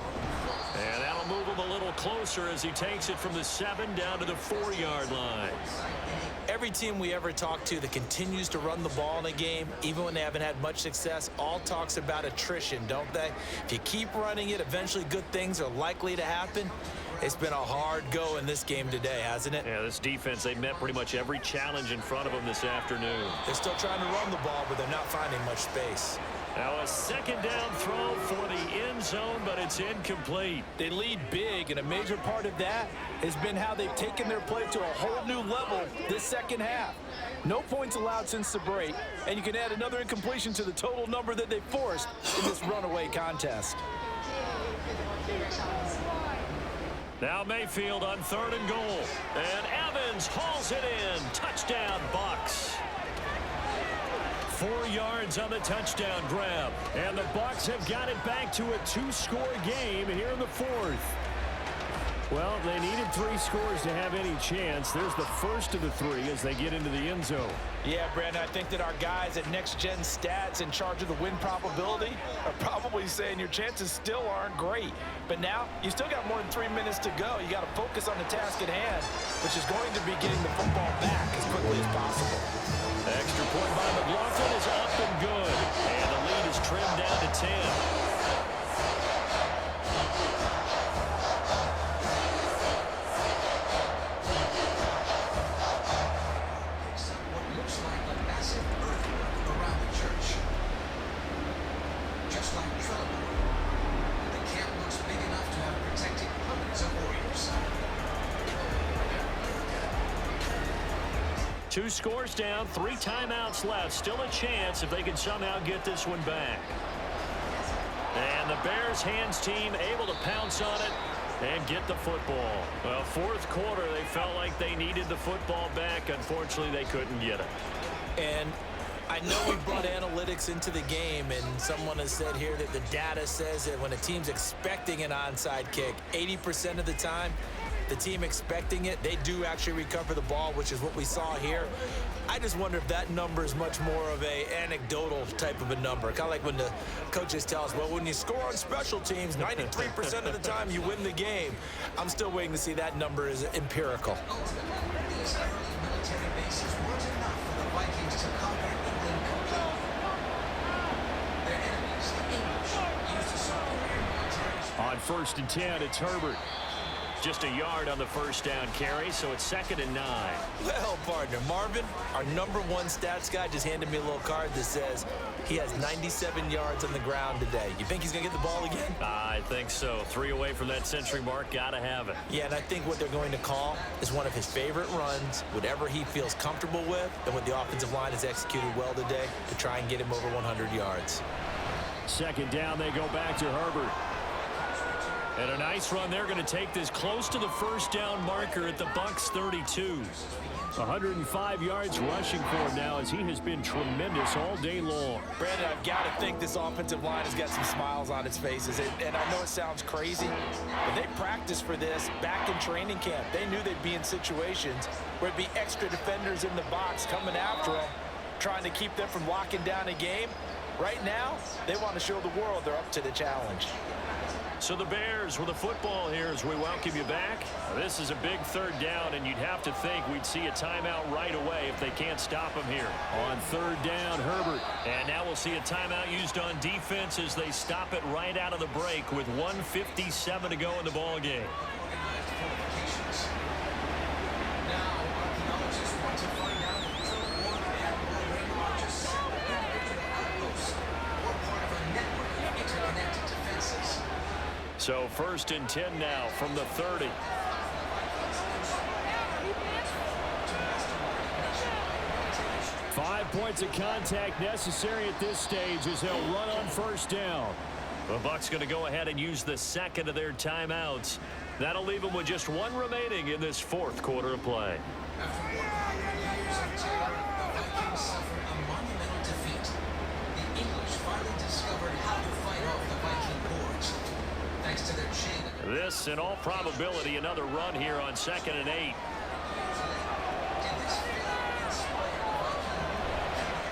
And that'll move him a little closer as he takes it from the 7 down to the 4-yard line. Every team we ever talk to that continues to run the ball in a game, even when they haven't had much success, all talks about attrition, don't they? If you keep running it, eventually good things are likely to happen. It's been a hard go in this game today, hasn't it? Yeah, this defense, they met pretty much every challenge in front of them this afternoon. They're still trying to run the ball, but they're not finding much space. Now a 2nd down throw for the end zone, but it's incomplete. They lead big, and a major part of that has been how they've taken their play to a whole new level this 2nd half. No points allowed since the break, and you can add another incompletion to the total number that they forced in this runaway contest. Now Mayfield on 3rd and goal. And Evans hauls it in. Touchdown, Bucs. 4 yards on the touchdown grab. And the Bucs have got it back to a 2-score game here in the 4th. Well, they needed 3 scores to have any chance. There's the first of the 3 as they get into the end zone. Yeah, Brandon, I think that our guys at Next Gen Stats in charge of the win probability are probably saying your chances still aren't great. But now, you still got more than 3 minutes to go. You got to focus on the task at hand, which is going to be getting the football back as quickly as possible. Extra point by McLaughlin is up and good. And the lead is trimmed down to 10. Two scores down, 3 timeouts left. Still a chance if they can somehow get this one back. And the Bears hands team able to pounce on it and get the football. Well, 4th quarter, they felt like they needed the football back. Unfortunately, they couldn't get it. And I know we brought analytics into the game, and someone has said here that the data says that when a team's expecting an onside kick, 80% of the time, the team expecting it, they do actually recover the ball, which is what we saw here. I just wonder if that number is much more of a anecdotal type of a number. Kind of like when the coaches tell us, well, when you score on special teams, 93% of the time you win the game. I'm still waiting to see that number is empirical. These early military bases weren't enough for the Vikings to conquer England completely. Their enemies, the English, used a superior military. On 1st and 10, it's Herbert. Just a yard on the 1st down carry, so it's 2nd and 9. Well, partner, Marvin, our #1 stats guy, just handed me a little card that says he has 97 yards on the ground today. You think he's going to get the ball again? I think so. 3 away from that century mark. Got to have it. Yeah, and I think what they're going to call is one of his favorite runs, whatever he feels comfortable with, and what the offensive line has executed well today to try and get him over 100 yards. Second down, they go back to Herbert. And a nice run. They're going to take this close to the first down marker at the Bucs 32. 105 yards rushing for him now as he has been tremendous all day long. Brandon, I've got to think this offensive line has got some smiles on its faces. And I know it sounds crazy, but they practiced for this back in training camp. They knew they'd be in situations where it'd be extra defenders in the box coming after them, trying to keep them from locking down a game. Right now, they want to show the world they're up to the challenge. So the Bears with the football here as we welcome you back. This is a big third down, and you'd have to think we'd see a timeout right away if they can't stop him here. On third down, Herbert. And now we'll see a timeout used on defense as they stop it right out of the break with 1:57 to go in the ball game. So first and 10 now from the 30. Five points of contact necessary at this stage as they'll run on first down. The Bucs going to go ahead and use the second of their timeouts. That'll leave them with just one remaining in this fourth quarter of play. After 100 years of terror, the Vikings suffered a monumental defeat. The English finally discovered how to fight off the Viking hordes. Thanks to their chain. This, in all probability, another run here on 2nd and 8.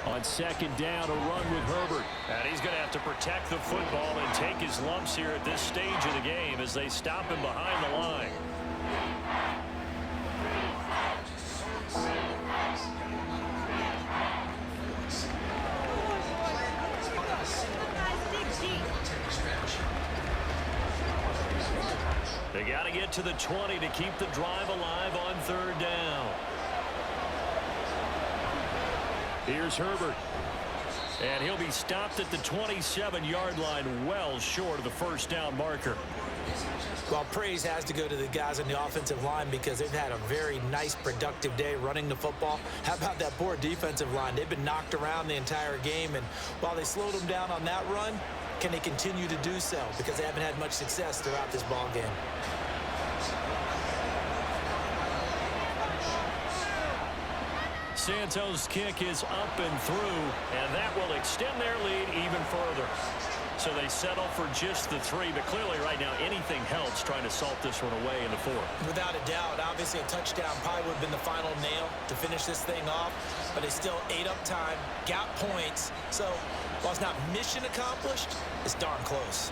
On second down, a run with Herbert. And he's going to have to protect the football and take his lumps here at this stage of the game as they stop him behind the line. They got to get to the 20 to keep the drive alive on third down. Here's Herbert. And he'll be stopped at the 27-yard line, well short of the first down marker. Well, praise has to go to the guys on the offensive line because they've had a very nice, productive day running the football. How about that poor defensive line? They've been knocked around the entire game, and while they slowed them down on that run, can they continue to do so? Because they haven't had much success throughout this ball game. Santos' kick is up and through, and that will extend their lead even further. So they settle for just the 3, but clearly right now anything helps trying to salt this one away in the 4th. Without a doubt, obviously a touchdown probably would have been the final nail to finish this thing off, but they still ate up time, got points. So while it's not mission accomplished, it's darn close.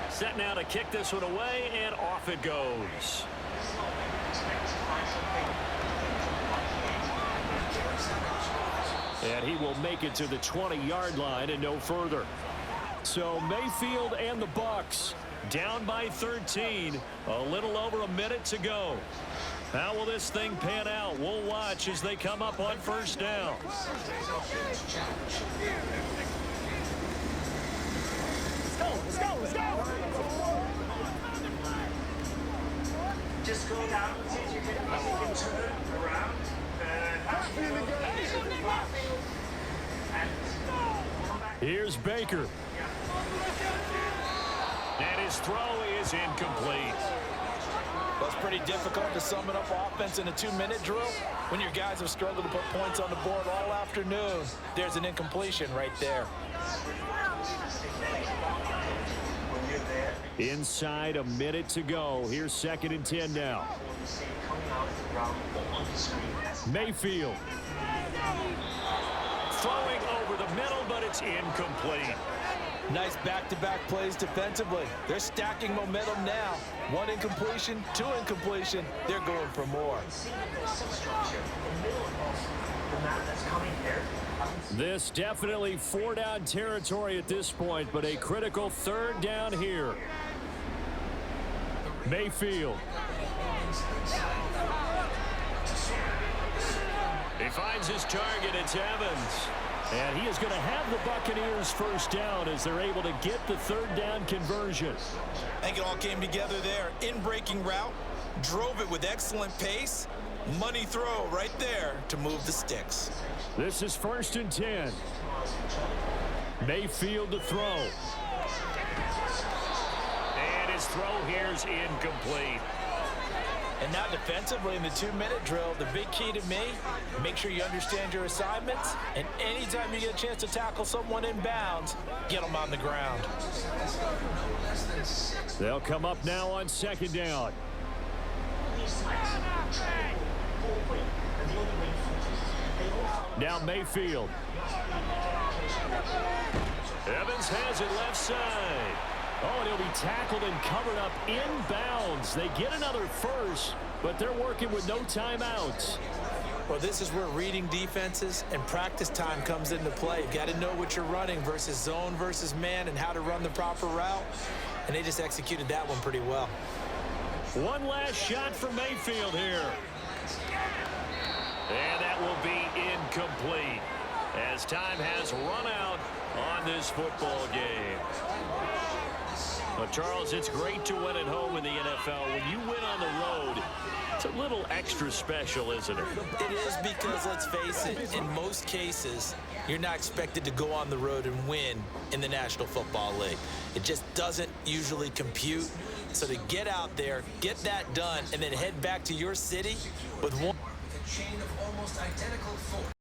Set now to kick this one away, and off it goes. And he will make it to the 20-yard line and no further. So Mayfield and the Bucs down by 13, a little over a minute to go. How will this thing pan out? We'll watch as they come up on first down. Let's go. Just go down and see if you can turn around. Here's Baker. And his throw is incomplete. Well, it's pretty difficult to sum it up offense in a 2-minute drill when your guys have struggled to put points on the board all afternoon. There's an incompletion right there. Inside a minute to go. Here's 2nd and 10 now. Mayfield. Throwing over the middle, but it's incomplete. Nice back-to-back plays defensively. They're stacking momentum now. 1 incompletion, 2 incompletion. They're going for more. This definitely 4-down territory at this point, but a critical 3rd down here. Mayfield. He finds his target. It's Evans. And he is going to have the Buccaneers first down as they're able to get the third down conversion. I think it all came together there. In-breaking route, drove it with excellent pace. Money throw right there to move the sticks. This is 1st and 10. Mayfield to throw. And his throw here's incomplete. And now defensively in the 2-minute drill, the big key to me, make sure you understand your assignments, and anytime you get a chance to tackle someone in bounds, get them on the ground. They'll come up now on 2nd down. Now Mayfield. Evans has it left side. Oh, and he'll be tackled and covered up inbounds. They get another first, but they're working with no timeouts. Well, this is where reading defenses and practice time comes into play. You've got to know what you're running versus zone versus man and how to run the proper route. And they just executed that one pretty well. One last shot for Mayfield here. And that will be incomplete as time has run out on this football game. Well, Charles, it's great to win at home in the NFL. When you win on the road, it's a little extra special, isn't it? It is because, let's face it, in most cases, you're not expected to go on the road and win in the National Football League. It just doesn't usually compute. So to get out there, get that done, and then head back to your city with one. With a chain of almost identical force.